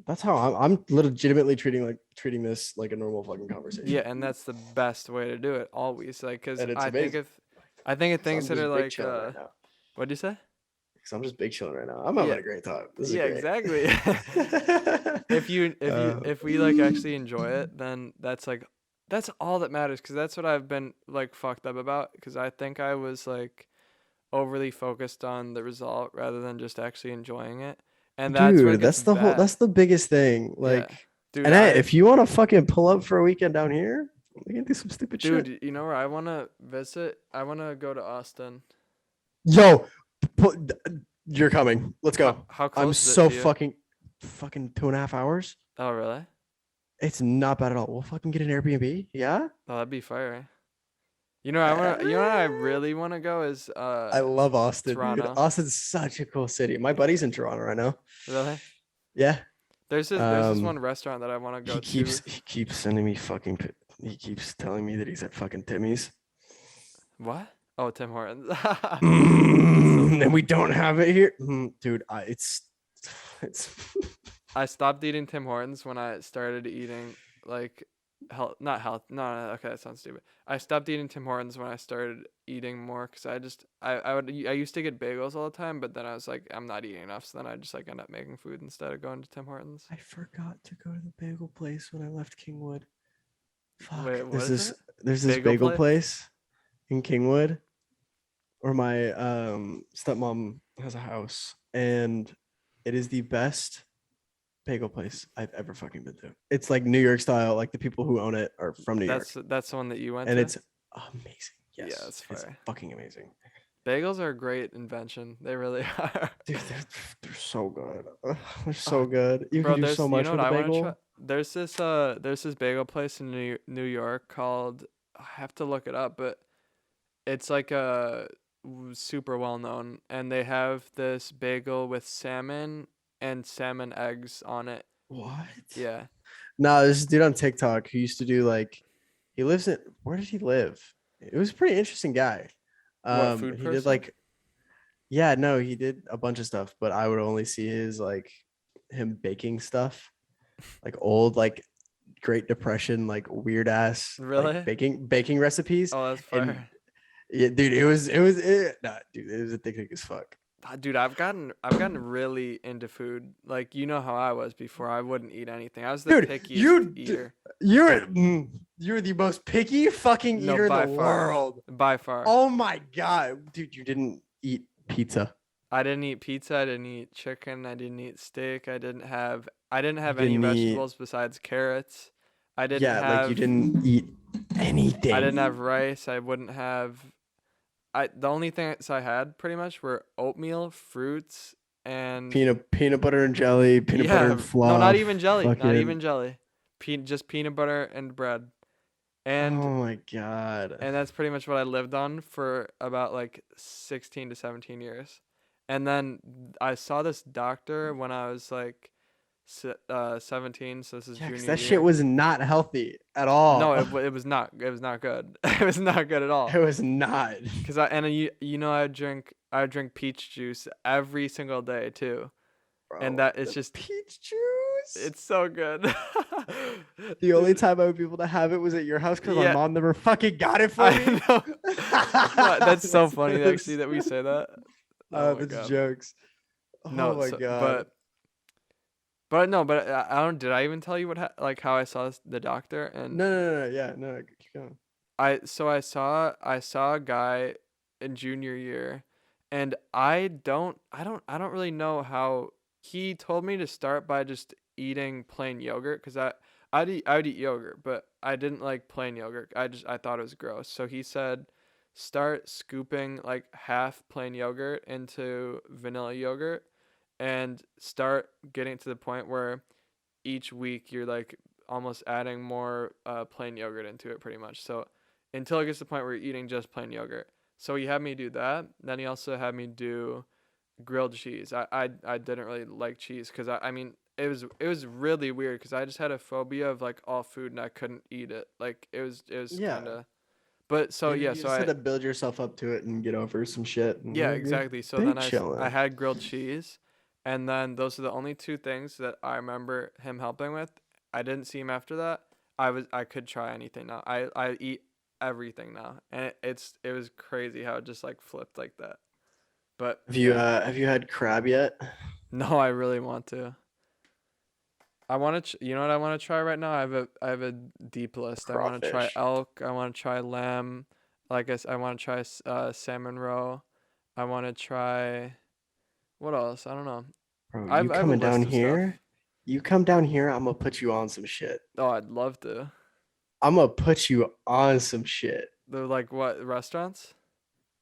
that's how I'm legitimately treating this like a normal fucking Yeah, conversation, and that's the best way to do it always. Like, cause and it's I think amazing. if I think of Because things I'm that are just big like, chilling right now. what'd you say? Because I'm just big chilling right now. I'm Yeah, having a great time. This is yeah, great. exactly. uh, If we like actually enjoy it, then that's all that matters. Cause that's what I've been like fucked up about. Cause I think I was like overly focused on the result rather than just actually enjoying it, and that's where it dude, gets that's bad. the biggest thing. Yeah, Like, dude, and hey, if you want to fucking pull up for a weekend down here, we can do some stupid shit. you know where I wanna visit? I wanna go to Austin. Yo, pu- you're coming. Let's go. How I'm close is it so to you? fucking 2.5 hours. Oh really? It's not bad at all. We'll fucking get an Airbnb. Yeah. Oh, that'd be fire. You know where I really wanna go is I love Austin, dude. Toronto. Austin's such a cool city. My buddy's in Toronto right now. Really? Yeah. There's this Um, one restaurant that I wanna he go to. keeps he keeps sending me fucking. He keeps telling me that he's at fucking Timmy's. What? Oh, Tim Hortons. That's so And we funny. don't have it here, dude. It's I stopped eating Tim Hortons when I started eating like health, not health. No, okay, that sounds stupid. I stopped eating Tim Hortons when I started eating more because I used to get bagels all the time, but then I was like I'm not eating enough, so then I just like end up making food instead of going to Tim Hortons. I forgot to go to the bagel place when I left Kingwood. Wait, Fuck. what is it? There's this Bagel bagel place? place in Kingwood where my stepmom has a house, and it is the best bagel place I've ever fucking been to. It's like New York style. Like the people who own it are from New York, That's the one that you went and to? it's amazing. Yeah, Yes, it's it's fire. fucking amazing. Bagels are a great invention. They really are. Dude, they're so good. Ugh, they're Uh, so good. You can bro, do so there's you much know what with a I want to try? bagel. There's this bagel place in New York called I have to look it up, but it's like a super well known and they have this bagel with salmon and salmon eggs on it. What? Yeah. No, this dude on TikTok who used to do like he lives in where did he live? It was a pretty interesting guy. What food He did person? like yeah, no, he did a bunch of stuff, but I would only see his like him baking stuff, like old like Great Depression, like weird ass like Really? baking recipes. Oh, that's And fire. yeah, dude, nah, dude, it was addicting as fuck. Dude, I've gotten really into food. Like you know how I was before. I wouldn't eat anything. I was the Dude, pickiest eater. you're the most picky fucking No, eater in the by far. world. By far. Oh my god, dude, you didn't eat pizza. I didn't eat pizza, I didn't eat chicken, I didn't eat steak, I didn't You have any didn't eat vegetables besides carrots. I didn't yeah, like you have didn't eat I didn't anything. have rice, I wouldn't have I the only things I had pretty much were oatmeal, fruits, and Peanut butter and jelly, peanut butter yeah, and no, not even fluff. jelly, not Fucking even jelly. Just peanut butter and bread. And oh my god. and that's pretty much what I lived on for about like 16 to 17 years. And then I saw this doctor when I was like 17, so this is Yeah, because junior that shit year. was not healthy at No, all. it was not good. It was not good at It all. was not. Cause you know I drink peach juice every single day too, and Bro, that it's the just peach juice. it's so good. The only Dude, time I would be able to have it was at your house because my yeah, mom never fucking got it for me. I know. No, that's so That's funny actually that we say that. Oh my that's god. jokes. Oh No, my so god. but no, but I don't. Did I even tell you like how I saw the doctor? And No. Yeah, no. Keep going. I saw a guy in junior year, and I don't really know how he told me to start by just eating plain yogurt because I would eat yogurt, but I didn't like plain yogurt. I thought it was gross. So he said start scooping like half plain yogurt into vanilla yogurt and start getting to the point where each week you're like almost adding more plain yogurt into it pretty much. So until it gets to the point where you're eating just plain yogurt. So he had me do that. Then he also had me do grilled cheese. I didn't really like cheese because I mean it was really weird because I just had a phobia of like all food and I couldn't eat it. Like it was kind Yeah. of. But so You yeah, you so just had I to build yourself up to it and get over some shit, and yeah, you're exactly. So they then I chilling. had grilled cheese, and then those are the only two things that I remember him helping with. I didn't see him after that. I could try anything now. I eat everything now, and it was crazy how it just like flipped like that. But yeah, Have you had crab yet? no, I really want to. I want to. You know what I want to try right now? I have a deep list. I want to try Crawfish. elk. I want to try lamb. Like I want to try salmon roe. I want to try. What else? I don't know. Bro, you I have a coming down list of here? stuff. You come down here, I'm gonna put you on some shit. Oh, I'd love to. I'm gonna put you on some shit. They're like what restaurants?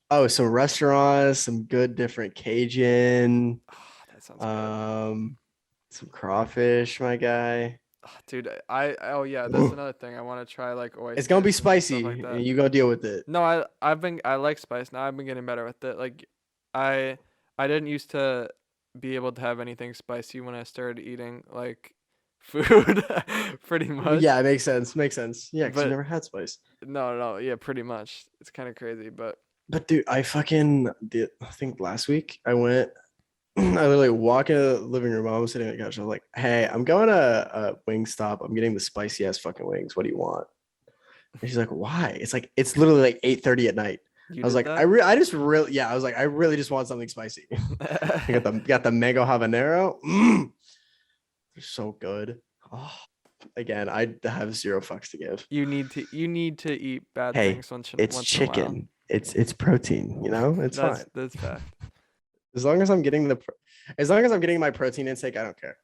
Oh, some restaurants, some good different Cajun, Oh, that sounds good. um, some crawfish, my guy. Oh, dude, oh yeah, that's another thing. I want to try like It's gonna be oysters and stuff like spicy, that. and you gonna deal with it. No, I like spice now. I've been getting better with it. Like I I didn't used to be able to have anything spicy when I started eating like food pretty Yeah, much. it makes sense. Makes sense. Yeah, because you But never had spice. no, yeah, pretty much. It's kind of crazy, but But dude, I fucking did. I think last week I went. I literally walk in the living room. I was sitting on the couch. I was like, "Hey, I'm going to Wingstop. I'm getting the spicy ass fucking wings. What do you want?" And she's like, "Why?" It's literally like 8:30 at night. you I was did like, that? I just really, yeah. I was like, I really just want something spicy. I got the mango habanero. They're so good. Oh, again, I have zero fucks to give. You need to eat bad Hey, things it's once in a while. chicken. It's protein. You know, it's fine. That's fact. As long as I'm getting as long as I'm getting my protein intake, I don't care.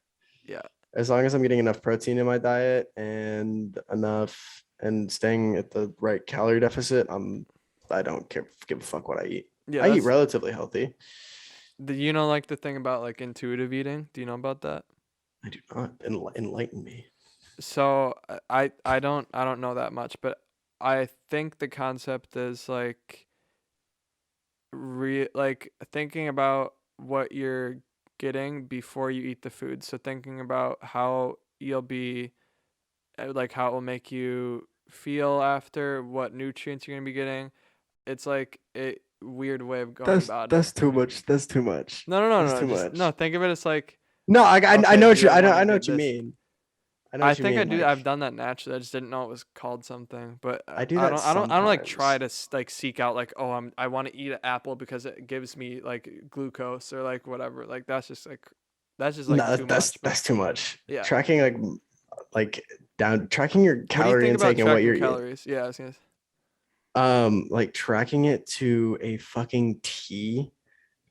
Yeah. As long as I'm getting enough protein in my diet and enough and staying at the right calorie deficit, I don't care give a fuck what I eat. Yeah, I eat that's relatively healthy. you know like the thing about like intuitive eating? Do you know about that? I do not enlighten me. So I don't know that much, but I think the concept is like like thinking about what you're getting before you eat the food. So thinking about how you'll be like how it will make you feel after, what nutrients you're gonna be getting. It's like a weird way of going about it. That's too much. That's too much. No, no, no, That's no. too Just no. much. Think of it as like, No, I okay, know do what you you like want to I know get what you this? mean. I know I what you think I mean. do. I've Like done that naturally. I just didn't know it was called something. But I do that I don't like try sometimes. to like seek out like, oh, I want to eat an apple because it gives me like glucose or like whatever. Like that's just like No, too much. But that's too much. yeah. Tracking like down tracking your What do you calorie think about intake and what tracking you're eating. calories? Yeah, I was gonna. Like tracking it to a fucking T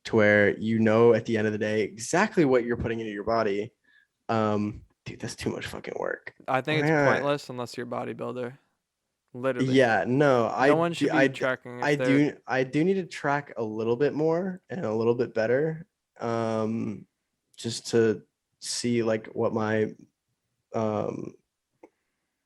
to where you know at the end of the day exactly what you're putting into your body. Dude, that's too much fucking work. I think it's Yeah, pointless unless you're a bodybuilder. Literally, yeah, no, no one should be tracking if they're. I do need to track a little bit more and a little bit better. Just to see like um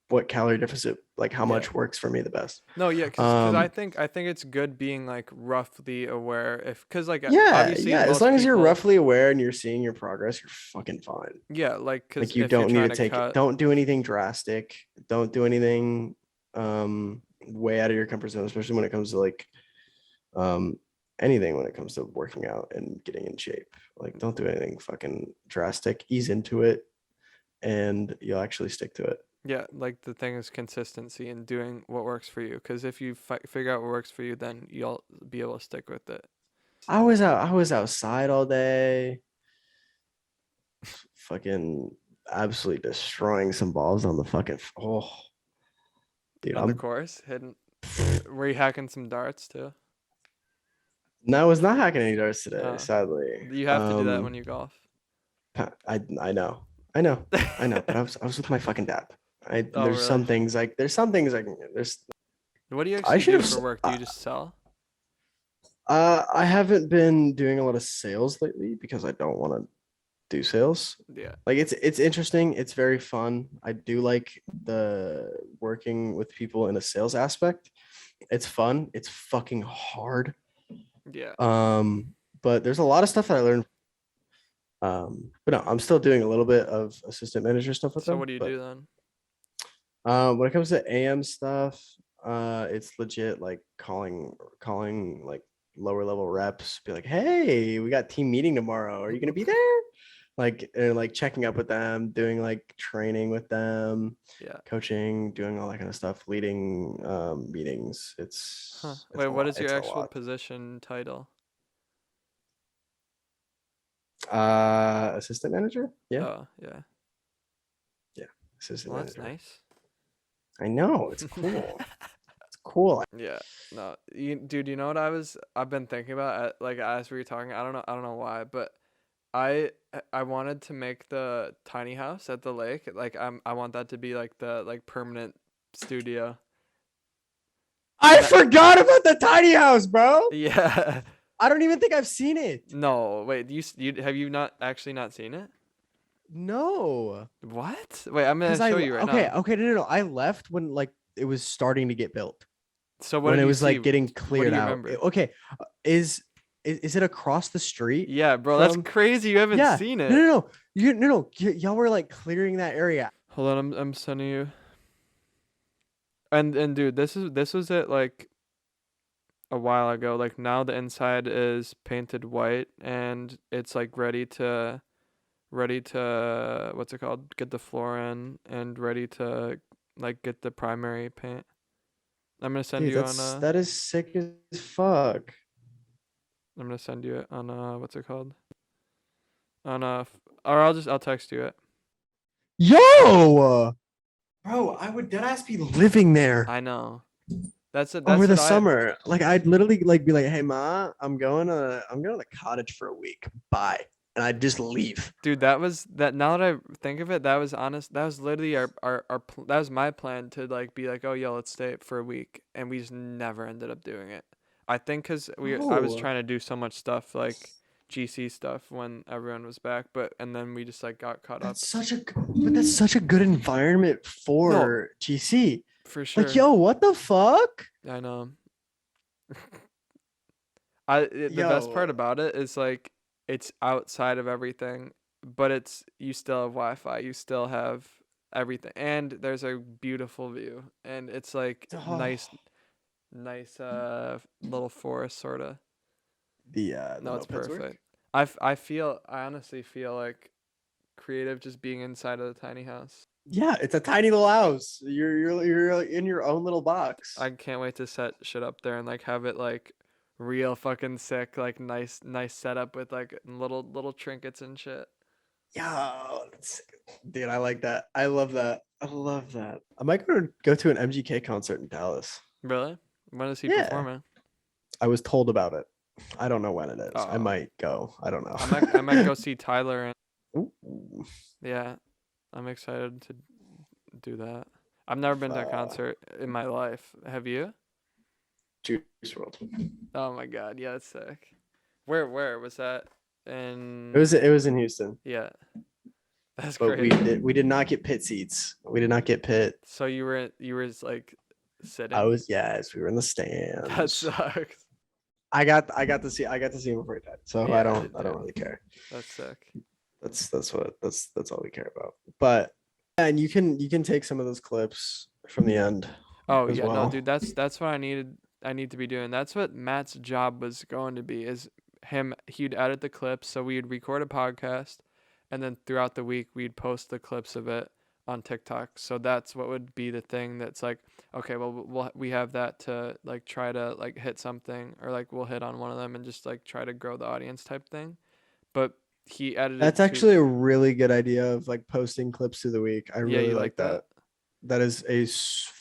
what calorie deficit, like how Yeah. much works for me the best. No, yeah, cause Um, I think it's good being like roughly aware if cause like yeah, obviously yeah. As most long as you're people roughly aware and you're seeing your progress, you're fucking fine. yeah like cause Like you if you're don't need to trying to take cut don't do anything drastic. Don't do anything way out of your comfort zone, especially when it comes to like um anything when it comes to working out and getting in shape. Like don't do anything fucking drastic. Ease into it and you'll actually stick to it. yeah like the thing is consistency and doing what works for you cause if you figure out what works for you then you'll be able to stick with it. I was outside all day, fucking absolutely destroying some balls on the fucking oh dude, On the I'm course hidden were you hacking some darts too? no, I was not hacking any darts today, uh sadly. you have to do that when you golf. I know. I know. I know, but I was with my fucking dad. Oh really? There's some things I can there's What do you I actually should do have for work? Do you just sell? I haven't been doing a lot of sales lately because I don't want to do sales. Yeah. Like it's interesting, it's very fun. I do like the working with people in a sales aspect. It's fun. It's fucking hard. Yeah. Um but there's a lot of stuff that I learned. But no, I'm still doing a little bit of assistant manager stuff with So them. what do you But do then? when it comes to AM stuff, it's legit like calling like lower level reps, be like, hey, we got team meeting tomorrow. Are you gonna be there? Like and like checking up with them, doing like training with them, Yeah. coaching, doing all that kind of stuff, leading meetings. Huh. It's Wait, a what lot. is your It's a actual lot. position title? Assistant manager? Yeah, Oh, yeah. yeah. Assistant Well, that's manager. nice. I know, it's cool. It's cool. Yeah. No, dude, you know what I've been thinking about like as we were talking. I don't know why, but I wanted to make the tiny house at the lake. Like I want that to be like the like permanent studio. I And forgot about the tiny house, bro. yeah. I don't even think I've seen it. No, wait, you have you not actually not seen it? No. What? Wait, I'm gonna Because I show you right okay, now. okay, no. I left when like it was starting to get built. So what When did it you was see? like getting What do cleared you out. remember? Okay. Is is it across the street Yeah, bro, that's from crazy. You haven't yeah. seen No, it. no, no. You no no. Y'all were like clearing that area. Hold on, I'm sending you. And dude, this was it like a while ago. Like now the inside is painted white and it's like ready to what's it called? Get the floor in and ready to like get the primary paint. I'm gonna send Dude, you on that is sick as fuck. I'm gonna send you it on what's it called? On or I'll text you it. Yo, bro, I would deadass be living there I know. That's it. over That's the what I summer. Like I'd literally like be like, "Hey, ma, I'm going to the cottage for a week. Bye," and I'd just leave. Dude, that was that. Now that I think of it, that was honest. That was literally that was my plan to like be like, oh, yo, let's stay for a week, and we just never ended up doing it. I think because I was Oh, trying to do so much stuff like GC stuff when everyone was back, but and then we just like got caught up. but that's such a good environment No, for GC. for Like, sure. yo, what the fuck? I know. The best part Yo, about it is like it's outside of everything, but it's you still have Wi-Fi, you still have everything, and there's a beautiful view, and it's like oh, nice little forest sort of. the No, it's mopeds work. perfect. I honestly feel like creative just being inside of the tiny house. Yeah, it's a tiny little house. You're in your own little box. I can't wait to set shit up there and like have it like real fucking sick, like nice setup with like little trinkets and shit. Yeah, dude, I like that. I love that. I love that. I might go to an MGK concert in Dallas. Really? When is he Yeah, performing? I was told about it. I don't know when it is. I Oh, might go. I don't I might know. go see Tyler and Ooh, yeah, I'm excited to do that. I've never been to a uh, concert in my life. Have you? Juice World. Oh my God, yeah, that's sick. Where was that? In It was in Houston, yeah, that's but crazy. we did not get pit seats. We did not get pit. So you were like I sitting? was yes, we were in the That stands. sucks. I got to see him before he died. So Yeah, I did I don't too. really care. That's sick. That's all we care about. But yeah, and you can take some of those clips from the end Oh as yeah, no, well. dude, that's what I needed. I need to be doing. That's what Matt's job was going to be. Is him? He'd edit the clips, so we'd record a podcast, and then throughout the week we'd post the clips of it on TikTok. So that's what would be the thing. That's like, okay, well, we have that to like try to like hit something, or like we'll hit on one of them and just like try to grow the audience type thing. But he edited That's two. actually a really good idea of like posting clips through the week. I Yeah, really you like like that? that. That is a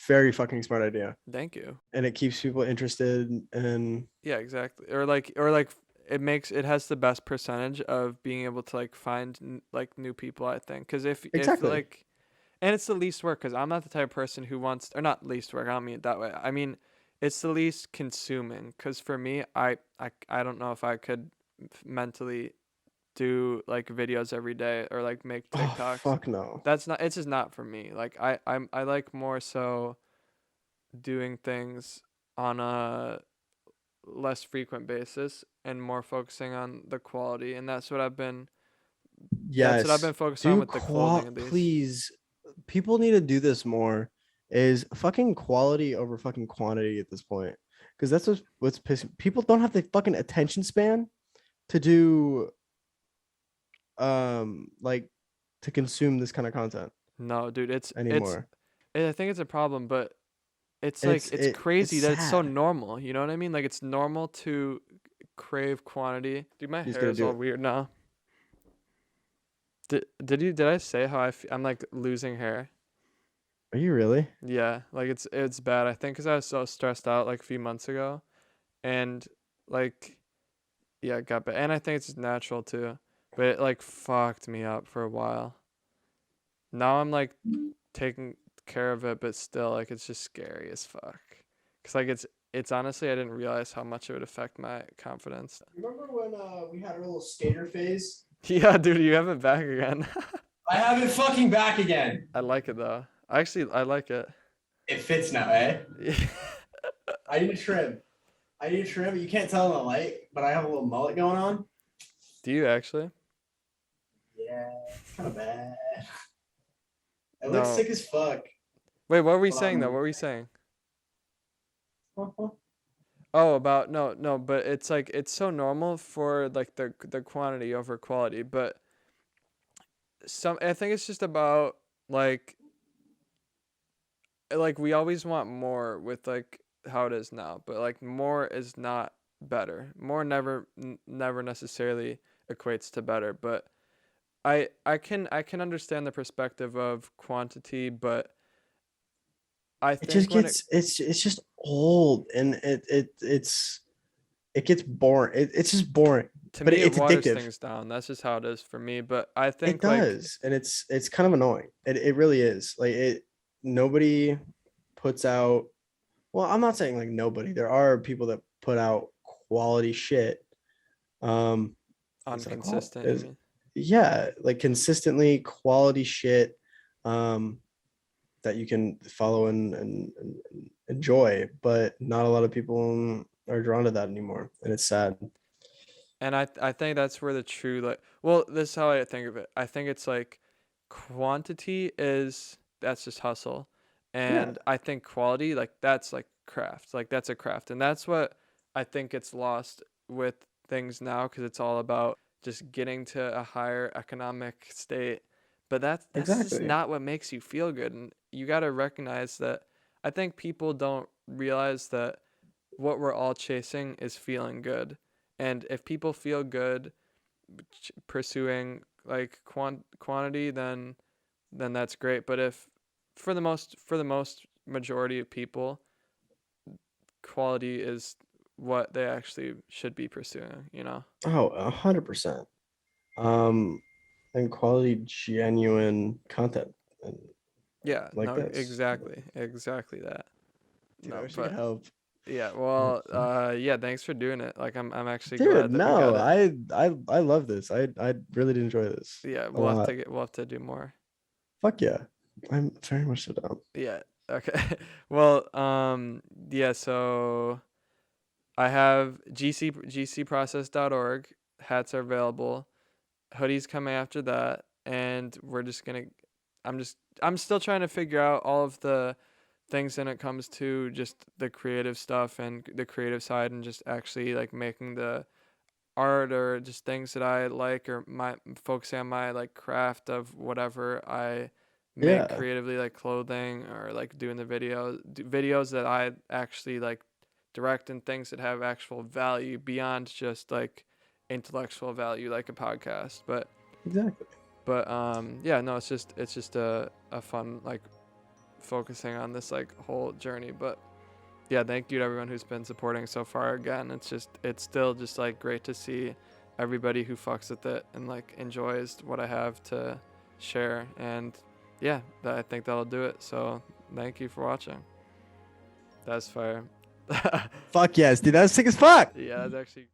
very fucking smart idea, Thank you. and it keeps people interested. And Yeah, exactly. Or like it has the best percentage of being able to like find like new people. I think because if exactly, like and it's the least work because I'm not the type of person who wants or not least work. I don't mean it that way. I mean it's the least consuming because for me, I don't know if I could mentally do like videos every day or like make oh TikToks. fuck no. That's not. It's just not for me. Like I like more so doing things on a less frequent basis and more focusing on the quality. And that's what I've Yes. been focused on Do with the clothing at least. please. People need to do this more. Is fucking quality over fucking quantity at this point. Because that's what's pissing. People don't have the fucking attention span to do like to consume this kind of content No, dude, anymore. I think it's a problem, but it's And like it's it's crazy that it's so sad. normal. You know what I mean? Like it's normal to crave quantity. Dude, my He's hair gonna is do all it. weird now. Did I say how I'm like losing hair? Are you really? Yeah, like it's bad. I think 'cause I was so stressed out like a few months ago, and like yeah, it got bad. And I think it's just natural too, but it like fucked me up for a while. Now I'm like taking care of it, but still like it's just scary as fuck. 'Cause like it's honestly I didn't realize how much it would affect my confidence. Remember when we had a little skater phase? Yeah, dude, you have it back again. I have it fucking back again. I like it though. I like it. It fits now, eh? Yeah. I need to trim. I need to trim. You can't tell in the light, but I have a little mullet going on. Do you actually? Yeah, it's kind of bad. It No. looks sick as fuck. Wait, what were we But, saying though? What were we saying? uh, Oh, about no, but it's like it's so normal for like the quantity over quality, but I think it's just about like we always want more with like how it is now, but like more is not better. More never necessarily equates to better, but I can understand the perspective of quantity, but I it just think when it gets it's just old and it gets boring. It's just boring, to but me it it's waters addictive. things down. That's just how it is for me, but I It think like does, and it's kind of annoying. It really is. Like it, nobody puts out. Well, I'm not saying like nobody. There are people that put out quality shit. Is that a inconsistent, you mean? yeah, like consistently quality shit. Um, that you can follow and enjoy, but not a lot of people are drawn to that anymore, and it's sad. And I think that's where the true like well, this is how I think of it. I think it's like quantity is that's just hustle. Yeah, And I think quality like that's like craft. Like that's a craft. And that's what I think gets lost with things now cuz it's all about just getting to a higher economic state. But that's just exactly. not what makes you feel good. And you got to recognize that I think people don't realize that what we're all chasing is feeling good. And if people feel good pursuing like quantity, then that's great. But if for the most majority of people, quality is what they actually should be pursuing. You know? Oh, 100%. Um, and quality, genuine content and Yeah. like No. this. Exactly that. Dude, I No. wish I could But help. yeah. Well. Yeah. Thanks for doing it. Like I'm actually Dude, glad that we got no, it. I love this. I really did enjoy this Yeah. a lot. We'll have to do more. Fuck yeah. I'm very much so down. Yeah. Okay. Well, yeah, so I have gcprocess.org. Hats are available. Hoodies coming after that, and we're just gonna I'm still trying to figure out all of the things when it comes to just the creative stuff and the creative side and just actually like making the art or just things that I like or my focusing on my like craft of whatever I make Yeah, creatively like clothing or like doing the videos that I actually like direct and things that have actual value beyond just like intellectual value like a podcast exactly. but yeah no it's just a fun like focusing on this like whole journey but yeah, thank you to everyone who's been supporting so far. Again, it's still just like great to see everybody who fucks with it and like enjoys what I have to share. And yeah, I think that'll do it. So thank you for watching. That's fire. Fuck yes, dude. That was sick as fuck. Yeah, that's actually.